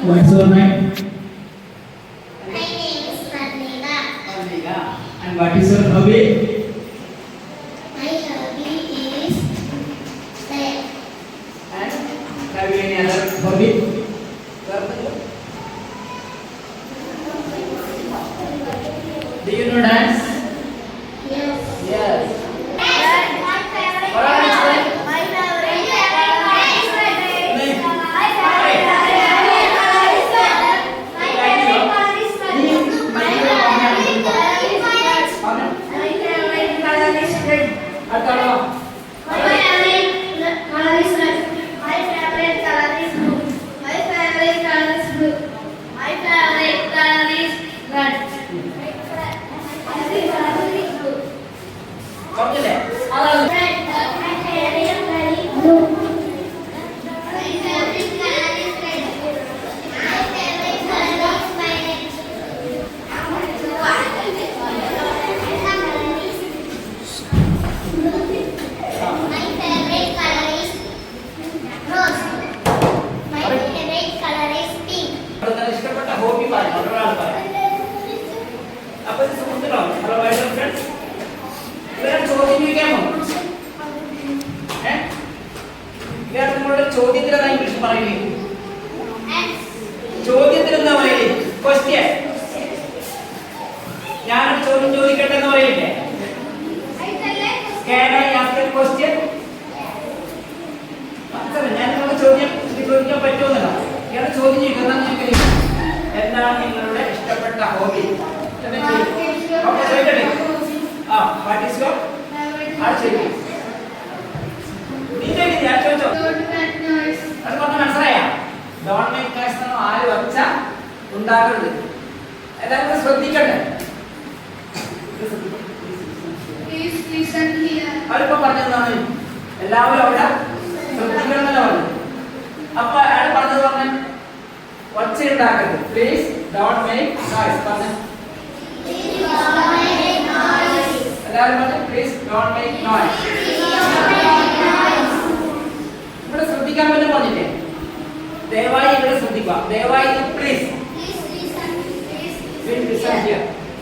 What's your name? My name is Marlena. Marlena. And what is your hobby? My hobby is play. And have you any other hobby? Do you know dance? Yes. Yes. ഇഷ്ടപ്പെട്ട hobby പറഞ്ഞു ഒരാൾ പറയാം. അപ്പൊ സുഹൃത്തുക്കളാണ്. Hello my dear friends, ഇവരെ ചോദ്യം ചോദിക്കാമോ? ഇവരെ നിങ്ങളുടെ ചോദ്യത്തിന് എന്താ ഇംഗ്ലീഷ് പറയുന്നത്? ചോദ്യത്തിന് എന്താ പറയുന്നത്? ക്വസ്റ്റ്യൻ. ഞാനൊരു ചോദ്യം ചോദിക്കട്ടെ എന്ന് പറയില്ലേ? Can I ask a question? ഞാൻ നിങ്ങളുടെ ചോദ്യം ചോദിക്കാൻ പറ്റുമെന്നല്ല. ഇയാളുടെ ചോദ്യം ചോദിക്കുന്നത് എന്താണ് നിങ്ങളുടെ ഇഷ്ടപ്പെട്ട ഹോബി? What is your അത് പറഞ്ഞ മനസ്സിലായ? ഡോണ്ട് മേക്ക് നോയ്സ് എന്ന് ആര് വച്ച ഉണ്ടാകരുത്. എല്ലാവരും ശ്രദ്ധിക്കട്ടെ. അവരിപ്പോ പറഞ്ഞെന്താണ്? എല്ലാവരും അവിടെ ശ്രദ്ധിക്കണമെന്നല്ല പറഞ്ഞു. അപ്പൊ അയാൾ പറഞ്ഞത് പറഞ്ഞ ഒച്ച ഉണ്ടാക്കരുത്. പ്ലീസ് ഡോണ്ട് മേക്ക് നോയ്സ് പറഞ്ഞു. എല്ലാവരും പറഞ്ഞു പ്ലീസ് ഡോണ്ട് മേക്ക് നോയ്സ്. ഇവിടെ ശ്രദ്ധിക്കാൻ പറ്റും പറഞ്ഞില്ലേ? ദയവായി ഇവിടെ ശ്രദ്ധിക്കുക. ദയവായി പ്ലീസ്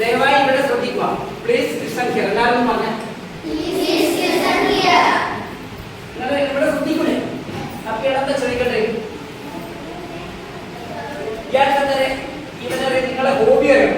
ദയവായി ഇവിടെ ശ്രദ്ധിക്കുക. Please listen here. എല്ലാവരും പറഞ്ഞു നിങ്ങൾ ഇവിടെ ശ്രദ്ധിക്കൂലേ? അപ്പൊ ഇടത്തെ ചോദിക്കട്ടെ, ഇവരെ നിങ്ങളെ ഹോബി അറിയാം.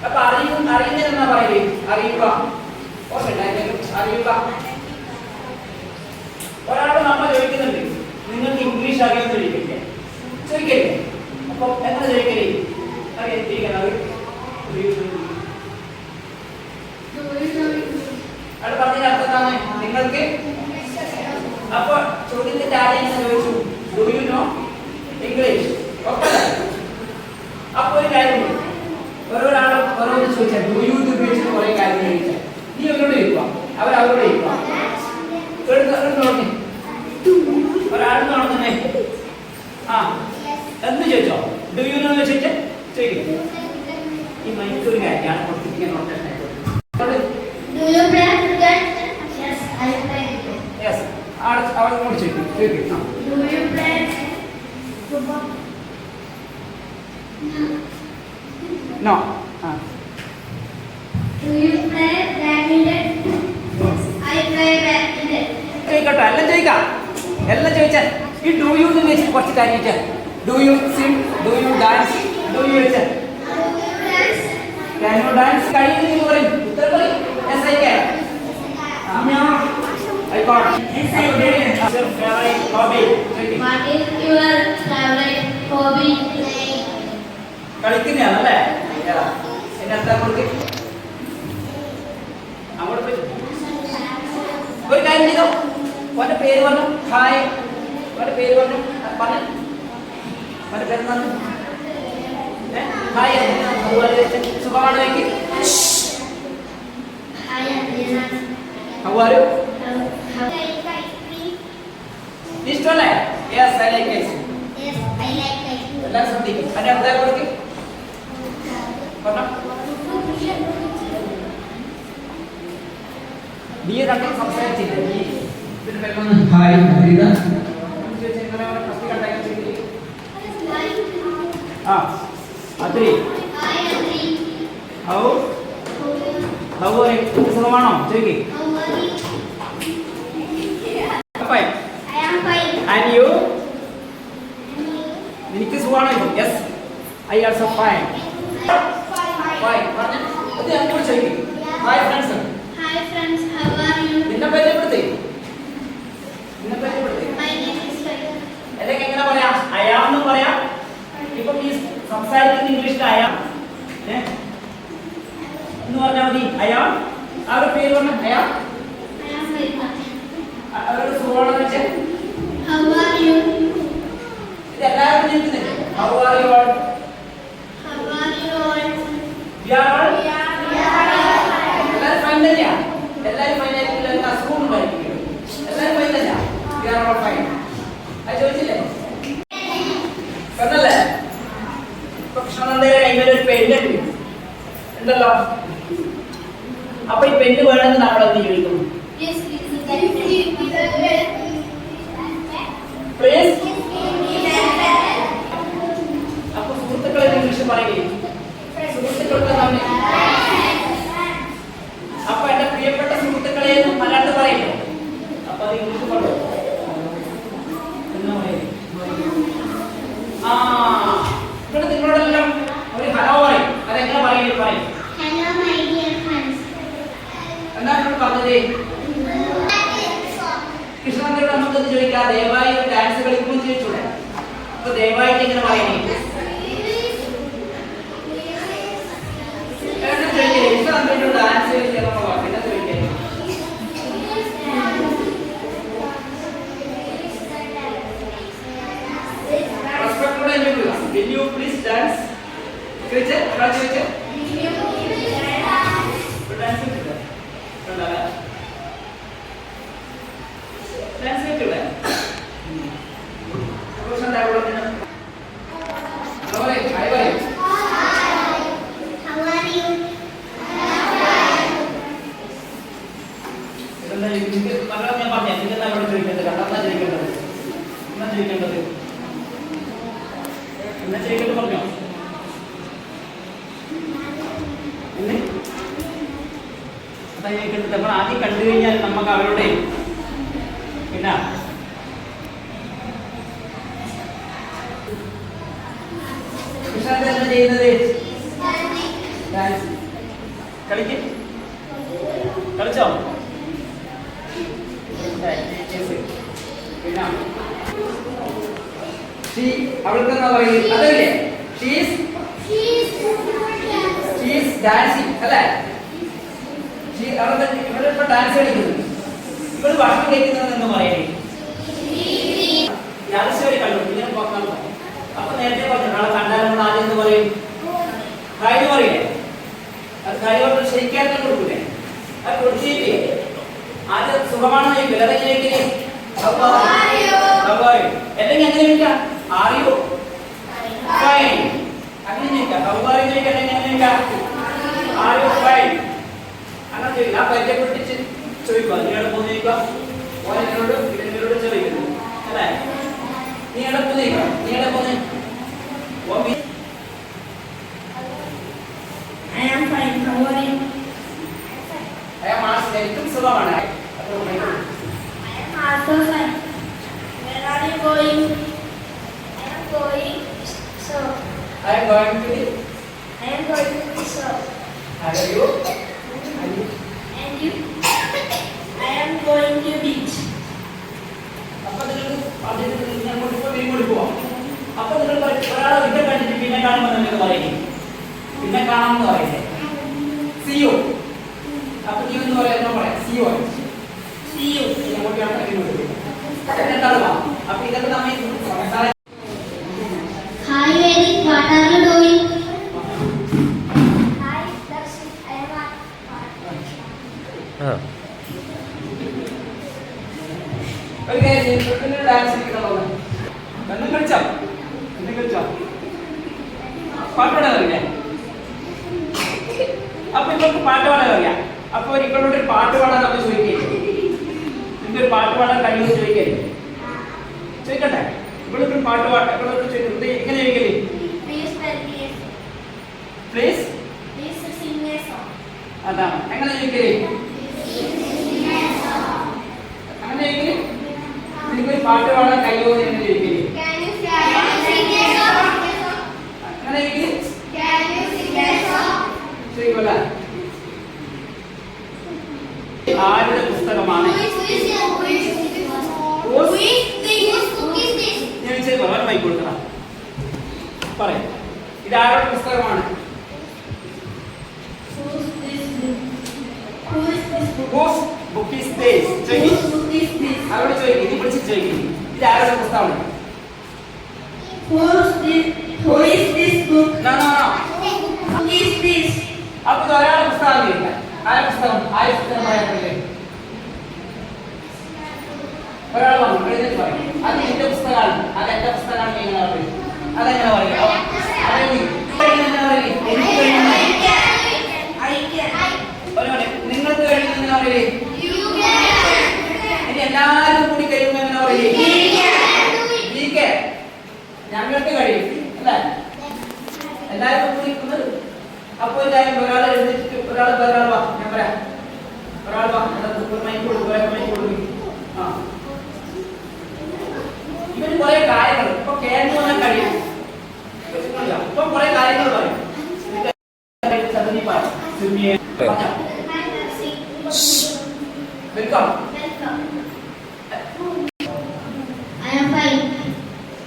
അപ്പൊ അറിയുന്നതെന്നാ പറയേ? അറിയുക. അറിയുക. ഒരാളോട് നമ്മ ചോദിക്കുന്നുണ്ട് നിങ്ങൾക്ക് ഇംഗ്ലീഷ് അറിയാമെന്ന് ചോദിക്കില്ലേ? ചോദിക്കല്ലേ? അപ്പൊ എങ്ങനെ ചോദിക്കലേ? അവിടെ പറഞ്ഞതിന്റെ അർത്ഥം എന്താണ്? നിങ്ങൾക്ക് അപ്പൊ ചോദ്യത്തിന്റെ ആദ്യം ചോദിച്ചു ഡു യു നോ ഇംഗ്ലീഷ്? അപ്പൊ ഒരു കാര്യം ഓരോരാളും ഓരോന്ന് ചോദിച്ചാൽ ഡു യു ഉപയോഗിച്ചിട്ട് കുറെ കാര്യങ്ങൾ ചോദിച്ചാൽ നീ അവരോട് ചോദിക്കുക, അവരോട് ചോദിക്കുക. ഒരാൾ നടന്നേ എന്ത് ചോദിച്ചോ? ഡു യു നോ വെച്ചിട്ട് ചോദിക്കും. ഈ മൈക്ക് ഒരു കാര്യമാണ് കൊടുത്തിരിക്കാൻ അവളോട് ചോദിക്കും. No. Do you play badminton? Yes, I play badminton. ചോദിക്കട്ടോ, എല്ലാം ചോദിക്കാം. എല്ലാം ചോദിച്ചാൽ ഈ ഡു യു എന്ന് വെച്ച് കുറച്ച് കാര്യം ചോദിച്ചാൽ do you sing, do you dance, do you വെച്ചാൽ ക്യാൻ യു ഡാൻസ് കഴിയുന്നു പറയും. ഉത്തരം പറയും. Yes, I can. I got. Yes, I can. What's your favorite hobby? What is your favorite hobby? കളിക്കുന്നതാണല്ലേ? എന്നെ എന്താ കൊടുക്ക്? അങ്ങോട്ട് പോയി ഒരു കാര്യം ചെയ്തോ. ഓന്റെ പേര് പറഞ്ഞു. ഹായ്. ഓന്റെ പേര് പറഞ്ഞു. പറഞ്ഞു ഓന്റെ പേര് പറഞ്ഞു. ഹായ്. അതുപോലെ സുഖമാണ് എനിക്ക്. How are you? ഇഷ്ടമല്ലേ? Yes, I like ice cream. Yes, I like ice cream. എല്ലാവരും ശ്രദ്ധിക്കും. അതിന്റെ എന്താ കൊടുക്ക്? നീ രണ്ടും സംസാരിച്ചില്ലേ? നീ പിന്നെ ഹായ് ഹരിത സുഖമാണോ ചോദിക്കേ. How are you? Fine. I am fine. And you? And you? നിനക്ക് സുഖമാണോ? Yes. I also fine. Fine. പറഞ്ഞേ. ഇത് അങ്ങോട്ട് ചോദിക്കേ. Hi friends. Hi friends, how are you? നിന്നെ പരിചയപ്പെടുത്തേ. നിന്നെ പരിചയപ്പെടുത്തേ. My name is Faith. അല്ലെങ്കിൽ എങ്ങനെ പറയാം? അയാം എന്ന് പറയാം. ഇപ്പൊ ഈ സംസാരിക്കുന്ന ഇംഗ്ലീഷിൽ അയാം എന്ന് പറഞ്ഞാൽ മതി. അയാം അവരുടെ പേര് പറഞ്ഞ അയാം I am Faith. അവരുടെ സുഖമാണെന്ന് വെച്ചാൽ How are you? ഇത് എല്ലാവരും നിൽക്കുന്നില്ലേ? How are you all? How are you all? We are all We are എല്ലാവരും ഫൈൻ തന്നെയാ. എല്ലാവരും ഫൈൻ ആയിരിക്കില്ല. എല്ലാ അസുഖവും ഉണ്ടായിരിക്കും. എല്ലാവരും ഫൈൻ തന്നെയാ. We are all fine. അത് ചോദിച്ചില്ലേ? പറഞ്ഞല്ലേ? ഇപ്പൊ കൃഷ്ണനന്ദയുടെ കയ്യിൽ ഒരു പെണ്ണ് ഉണ്ടല്ലോ. അപ്പൊ ഈ പെണ്ണ് വേണമെന്ന് നമ്മളെന്ത് ചോദിക്കും? Yes, please. Please. അപ്പൊ സുഹൃത്തുക്കളെ ഇംഗ്ലീഷ് പറയുകയും സുഹൃത്തുക്കൾക്ക് തന്നെ. അപ്പൊ എന്റെ പ്രിയപ്പെട്ട സുഹൃത്തുക്കളെ മലയാളത്തിൽ പറയില്ലേ? അപ്പൊ അത് ഇംഗ്ലീഷ് പറയും. ആ ഇവിടെ നിങ്ങളോടെല്ലാം ഒരു ഹലോ പറയും. അതെങ്ങനെ പറയും? Hello, my dear friends. എന്താ എന്നോട് പറഞ്ഞത്? കൃഷ്ണനന്ദയോട് നമുക്കൊന്ന് ചോദിക്കാം. ദയവായി ഒരു ഡാൻസ് കളിക്കുമ്പോൾ ചോദിച്ചൂടെ? അപ്പൊ ദയവായിട്ട് എങ്ങനെ പറയണേ? കൃഷ്ണനന്ദയോട് ഡാൻസ് കളിക്കാൻ പിന്നെ ചോദിക്കേ. റെസ്പെക്ടോടെ ചോദിക്കുക. Will you please dance? ചോദിച്ചേ. ഒരാൾ ചോദിച്ചേ. ഡാൻസ് കളിക്കില്ല. കണ്ടല്ലേ? ഡാൻസ് കളിക്കില്ലേ? കൃഷ്ണന്റെ അവിടെ നിന്ന് ഹലോ പറയും. ഹായ് പറയും. How are you? ഇതെന്താ എനിക്ക് മലയാളം ഞാൻ പറഞ്ഞേ. നിങ്ങളെന്താ ഇവിടെ ചോദിക്കേണ്ടത്? കണ്ടെന്നാ ചോദിക്കേണ്ടത്? എന്നാ ചോദിക്കേണ്ടത്? എന്നാ ചോദിക്കേണ്ടത് പറഞ്ഞോ? എന്നെ അതാ ചോദിക്കേണ്ടത്. നമ്മൾ ആദ്യം കണ്ടു കഴിഞ്ഞാൽ നമുക്ക് അവരുടെ പിന്നെ കൃഷ്ണൻ എന്താ ചെയ്യുന്നത്? ഡാൻസ് കളിക്ക്. കളിച്ചോ? അവൾക്ക് എന്താ പറയുന്നത്? അതല്ലേ ഷീസ് ഡാൻസിങ് അല്ലേ? ഇവളിപ്പോ ഡാൻസ് കളിക്കുന്നു. ഇവള് ഭക്ഷണം കഴിക്കുന്നത് എന്ന് പറയണേ. രാജേശ്വരി കണ്ടു ഇങ്ങനെ പോകാൻ. അപ്പൊ നേരത്തെ പറഞ്ഞു നാളെ കണ്ടാൽ നമ്മൾ ആദ്യം എന്ന് പറയും ഹായ് എന്ന് പറയില്ലേ? അത് ഹായ് പറഞ്ഞ ശരിക്കാത്ത കൊടുക്കൂലേ? അത് കൊടുത്തില്ലേ? ആദ്യം സുഖമാണോ ചോദിക്കില്ല. അതെ ചോദിക്കില്ലേ? അല്ലെങ്കിൽ എങ്ങനെ ചോദിക്കാം? ആർ യു ഫൈൻ അങ്ങനെ ചോദിക്കാം. ഹൗവാറി ചോദിക്കാം. എങ്ങനെ ചോദിക്കാം? ആർ യു ഫൈൻ അങ്ങനെ ചോദിക്കാം. ആ പരിചയപ്പെട്ടിച്ച് ചോദിക്കുക. നിങ്ങളുടെ പോന്ന് ചോദിക്കുക. ഓരോട് ഇവരോട് ചോദിക്കുന്നു അല്ലേ? നിങ്ങളുടെ പോന്ന് ചോദിക്കാം. നിങ്ങളുടെ പോന്ന് I am fine. How are you? എനിക്കും സുഖമാണ്. I am also fine. Where are you going? I am going so. I am going to the I am going to so. Are you? And you? I am going to beach. അപ്പൊ നിങ്ങൾ അങ്ങോട്ട് ഇങ്ങോട്ട് പോവാം. അപ്പൊ നിങ്ങൾ ഒരാളെ ഒരിക്കൽ കണ്ടിട്ട് പിന്നെ കാണുമ്പോൾ നിങ്ങൾക്ക് പറയില്ലേ? പിന്നെ കാണാമെന്ന് പറയില്ലേ? സിയോ. അപ്പൊ നീ എന്ന് പറയാം സിയോ. സിയോ അങ്ങോട്ട് എന്താണ്? അപ്പൊ ഇതൊക്കെ നമ്മൾ Hi Vedic, what are you doing? Hi Darshit, I am ഒരു കാര്യം ഡാൻസ് കളിക്കണോ? എന്തും കളിച്ചോ? പാട്ട് പാടാൻ അറിയില്ലേ? അപ്പൊ ഇവർക്ക് പാട്ട് പാടാൻ അറിയാം. അപ്പൊ ഇവരോട് ഒരു പാട്ട് പാടാൻ നമ്മൾ ചോദിക്കേ. നിങ്ങൾക്കൊരു പാട്ട് പാടാൻ കഴിയുമെന്ന് ചോദിക്കേ. ചോദിക്കട്ടെ? ഇവളൊക്കെ പാട്ട് പാടാൻ ചോദിക്കുന്നത് എങ്ങനെ ചോദിക്കല്ലേ? Please tell me a song. Please Please sing a song. അതാണ്. എങ്ങനെ ചോദിക്കല്? അങ്ങനെ ചോദിക്കല്. നിനക്കൊരു പാട്ട് പാടാൻ കഴിയുമോ എന്ന് ചോദിക്കല്. അങ്ങനെ ചോദിക്കല്. ചോദിക്കല. ആരുടെ പുസ്തകമാണ്? ഞാൻ പറയാൻ മൈക്ക് കൊടുക്കണം. പറയാം. ഇത് ആരുടെ പുസ്തകമാണ്? Whose book is this? അവരോട് ചോദിക്കും. ഇത് പിടിച്ച് ചോദിക്കും. ഇത് ആരുടെ പുസ്തകമാണ്? Who is this book? No. Who is this? അപ്പൊ ഇത് ഒരാളുടെ പുസ്തകം ഇല്ല. ആരുടെ പുസ്തകം? ആരുടെ പുസ്തകം പറയാൻ പറ്റില്ലേ? ഒരാൾ വന്നു എഴുതി പറയും. അത് എന്റെ പുസ്തകമാണ്. അത് എന്റെ പുസ്തകമാണ്. എങ്ങനെ പറയും? അതെങ്ങനെ പറയും? നിങ്ങൾക്ക് കഴിയുന്ന പറയേ? ഇനി എല്ലാവരും കൂടി കഴിയുന്ന പറയേ? ഞങ്ങൾക്ക് കഴിയും അല്ലേ? എല്ലാവരും കൂടി. അപ്പോൾ എല്ലാവരും ഒരാൾ എഴുതിട്ട് ഒരാൾ വാ. ഞാൻ പറയാം. ഒരാൾ വാ. മൈക്ക് കൊടുക്കും. ആ ഇവന് കുറെ കാര്യങ്ങൾ ഇപ്പൊ കേരളം കഴിയും. ഇപ്പൊ കുറെ കാര്യങ്ങൾ പറയും. വെൽക്കം.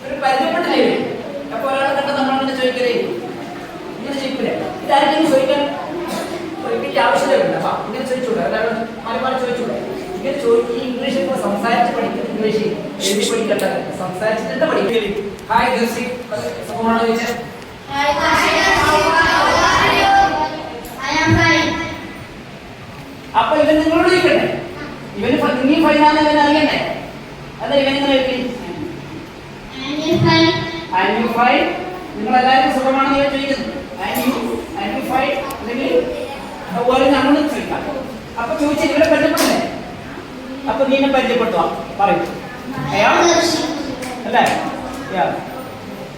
ഒരു പരിചയപ്പെട്ടില്ലേ? അപ്പൊ ഒരാളെ കണ്ട നമ്മളങ്ങനെ ചോദിക്കലേ? ഇങ്ങനെ ചോദിക്കില്ലേ? ഇതായിരിക്കും ചോദിക്കാൻ ആവശ്യമില്ല. അപ്പൊ ഇങ്ങനെ ചോദിച്ചൂടെ? എല്ലാവരും മലയാളം ചോദിച്ചൂടെ? ഇങ്ങനെ ചോദിക്കും. ഈ ഇംഗ്ലീഷ് ഇപ്പൊ സംസാരിച്ച് പഠിക്കും. ഇംഗ്ലീഷ് എഴുതി പഠിക്കട്ടെ. സംസാരിച്ചിട്ട് പഠിക്കല്. ഹായ് ദർശി, സുഖമാണോ ചോദിച്ചാൽ? അപ്പൊ ഇവൻ നിങ്ങളോട് ചോദിക്കണ്ടേ? ഇവന് നീ ഫൈനാന്ന് ഇവൻ അറിയണ്ടേ? അല്ല ഇവൻ ഇങ്ങനെ ഫൈൻ. നിങ്ങൾ എല്ലാവരും സുഖമാണെന്ന് ഇവൻ ചോദിക്കുന്നു. ഫൈൻ അല്ലെങ്കിൽ അതുപോലെ ഞങ്ങളും ചോദിക്കാം. അപ്പൊ ചോദിച്ചാൽ ഇവരെ പരിചയപ്പെടണ്ടേ? അപ്പൊ നീ എന്നെ പരിചയപ്പെടുത്തുക പറയും അല്ലേ?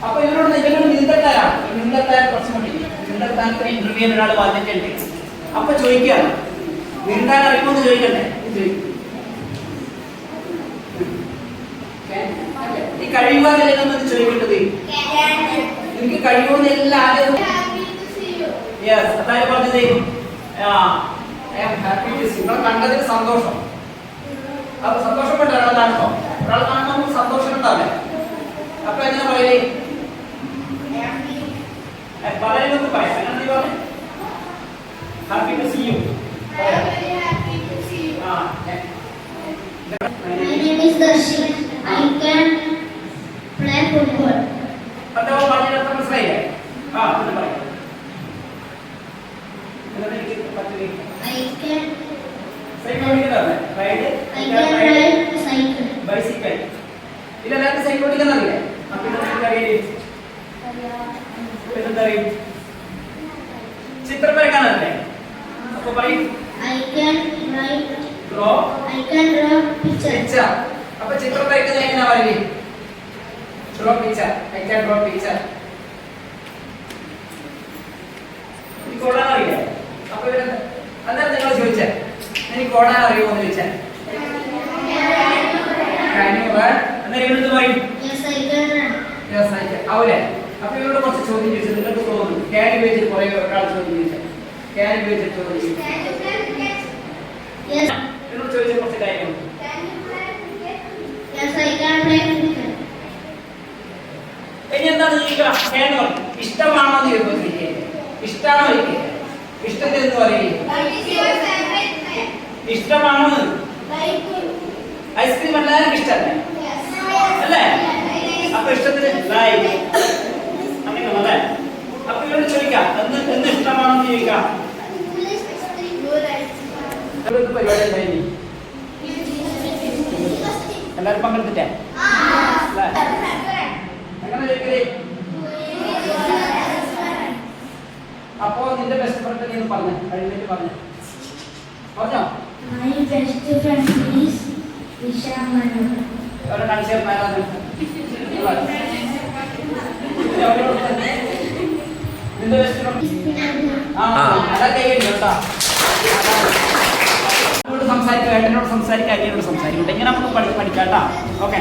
അപ്പൊ ഇവരോട് നീന്തൽക്കാരാണ്. നീന്തൽക്കാരൻ കുറച്ചും കൂടി നീന്തൽക്കാരത്തിന് ഇന്റർവ്യൂവിന് ഒരാൾ വന്നിട്ടുണ്ട്. അപ്പൊ ചോദിക്കുകയാണ്, നീന്താൻ അറിയുമോന്ന് ചോദിക്കണ്ടേ? നീ കഴിയുവാന്നല്ലെന്ന് ചോദിക്കേണ്ടത്. എനിക്ക് കഴിയുമെന്ന് എല്ലാവരും അതായത് പറഞ്ഞത് നിങ്ങൾ കണ്ടതിന് സന്തോഷം. അത് സന്തോഷപ്പെട്ട ഒരാളെ കാണുമ്പോ ഒരാളെ കാണുമ്പോൾ നമുക്ക് സന്തോഷം ഉണ്ടാവില്ല. അപ്പൊ എങ്ങനെ പറയേ? പറയുന്നത് പറയാം. അങ്ങനെ നീ പറഞ്ഞു happy to see you. My name is Darshi. I can play football. അപ്പൊ പറഞ്ഞിട്ട് മനസ്സിലായില്ലേ? എന്ന് പറയാം. I can സൈക്കിൾ ഓടിക്കുന്നതല്ലേ? Ride. I can ride cycle. Bicycle. ഇതെല്ലാവർക്കും സൈക്കിൾ ഓടിക്കാൻ അറിയില്ലേ? അപ്പൊ എന്താ അറിയും? ചിത്രം വരയ്ക്കാനല്ലേ? അപ്പൊ പറയും I can write. draw. I can draw picture. അപ്പൊ ചിത്രം വരയ്ക്കുന്നത് എങ്ങനെയാ പറയേ? draw picture. I can draw picture. എനിക്ക് ഓടാൻ അറിയില്ലേ? അപ്പൊ അന്നേരം നിങ്ങൾ ചോദിച്ചേ എനിക്ക് ഓടാൻ അറിയുമോ എന്ന് ചോദിച്ചാൽ അന്നേരം ഇവരെന്ത് പറയും? Yes, I can run. Yes, I can. അവരെ അപ്പൊ ഇവരോട് കുറച്ച് ചോദ്യം ചോദിച്ചത് നിങ്ങൾക്ക് തോന്നുന്നു. ക്യാരി ഉപയോഗിച്ചിട്ട് കുറെ ഒരാൾ ചോദ്യം ചോദിച്ചാൽ ക്യാരി ഉപയോഗിച്ചിട്ട് ചോദ്യം ചോദിച്ചു. Yes. എന്നോട് ചോദിച്ച കുറച്ച് കാര്യങ്ങൾ. Yes, I can play cricket. ഇനി എന്താണ് ചോദിക്കുക? ഇഷ്ടമാണോ എന്ന് ചോദിക്കുക. ഇഷ്ടമാണോ ചോദിക്കുക? ഇഷ്ടത്തെ എന്ന് പറയും. ഇഷ്ടമാണോ? ഐസ്ക്രീം എല്ലാവർക്കും ഇഷ്ടമല്ലേ? അല്ലേ? അപ്പൊ ഇഷ്ടത്തിന് ലൈക്ക് അങ്ങനെ അല്ലേ? അപ്പൊ ഇവരോട് ചോദിക്കാം എന്ന് ഇഷ്ടമാണെന്ന് ചോദിക്കാം. പരിപാടി എന്തായി? എല്ലാവരും പങ്കെടുത്തിട്ടേ എങ്ങനെ ചോദിക്കലേ? അപ്പോ നിന്റെ ബെസ്റ്റ് ഫ്രണ്ട് നീ പറഞ്ഞു കഴിഞ്ഞിട്ട് പറഞ്ഞോ? My best friend is Isha Manu. അവരുടെ കാണിച്ചാൽ നിന്റെ ബെസ്റ്റ് ഫ്രണ്ട് അതൊക്കെ കേട്ടോ. സംസാരിക്കുക, ഏട്ടനോട് സംസാരിക്കുക, അനിയനോട് സംസാരിക്കട്ടെ. ഇങ്ങനെ നമുക്ക് പഠിക്കാം കേട്ടോ. ഓക്കെ.